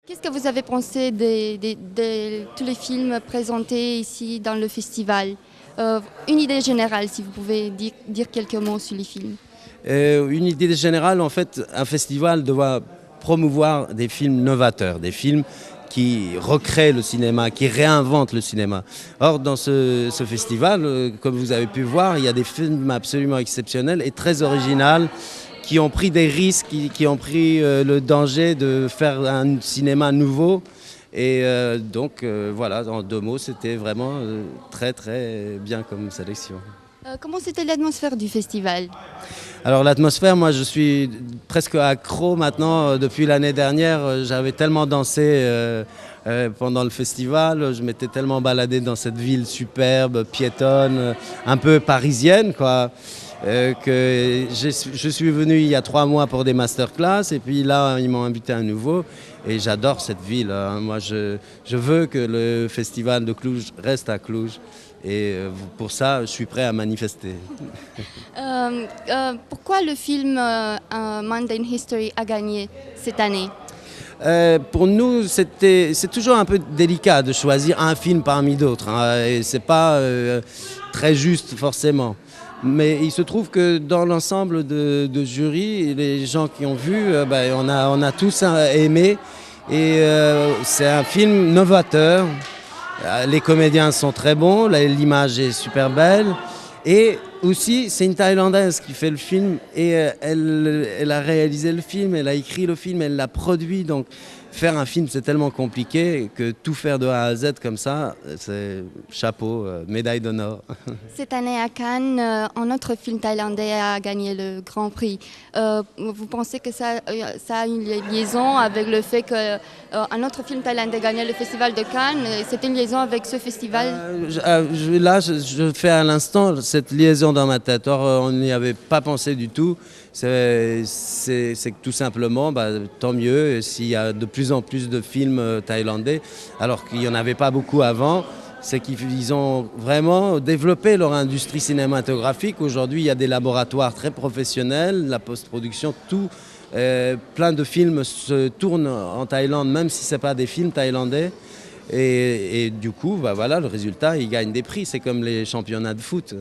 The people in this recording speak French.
Qu'est-ce que vous avez pensé de tous les films présentés ici dans le festival? Une idée générale, si vous pouvez dire quelques mots sur les films. Une idée générale, en fait, un festival doit promouvoir des films novateurs, des films qui recréent le cinéma, qui réinventent le cinéma. Or, dans ce festival, comme vous avez pu voir, il y a des films absolument exceptionnels et très originaux qui ont pris des risques, qui ont pris le danger de faire un cinéma nouveau. Et donc, voilà, en 2 mots, c'était vraiment très, très bien comme sélection. Comment c'était l'atmosphère du festival? Alors l'atmosphère, moi je suis presque accro maintenant. Depuis l'année dernière, j'avais tellement dansé pendant le festival, je m'étais tellement baladé dans cette ville superbe, piétonne, un peu parisienne, quoi, que je suis venu il y a 3 mois pour des masterclass et puis là ils m'ont invité à nouveau et j'adore cette ville, hein. Moi je veux que le festival de Cluj reste à Cluj. Et pour ça, je suis prêt à manifester. Pourquoi le film Mundane History a gagné cette année? Pour nous, c'est toujours un peu délicat de choisir un film parmi d'autres, hein, et c'est pas très juste forcément. Mais il se trouve que dans l'ensemble de jury, les gens qui ont vu, on a tous aimé. Et c'est un film novateur. Les comédiens sont très bons, l'image est super belle. Et aussi, c'est une Thaïlandaise qui fait le film et elle a réalisé le film, elle a écrit le film, elle l'a produit. Donc faire un film, c'est tellement compliqué que tout faire de A à Z comme ça, c'est chapeau, médaille d'honneur. Cette année à Cannes, un autre film thaïlandais a gagné le Grand Prix. Vous pensez que ça a une liaison avec le fait qu'un autre film thaïlandais gagnait le Festival de Cannes? C'était une liaison avec ce festival? Là, je fais à l'instant cette liaison dans ma tête. Or, on n'y avait pas pensé du tout. C'est que tout simplement, tant mieux s'il y a de plus en plus de films thaïlandais, alors qu'il n'y en avait pas beaucoup avant. C'est qu'ils ont vraiment développé leur industrie cinématographique. Aujourd'hui, il y a des laboratoires très professionnels, la post-production, tout. Plein de films se tournent en Thaïlande, même si ce n'est pas des films thaïlandais. Et du coup, voilà, le résultat, ils gagnent des prix. C'est comme les championnats de foot.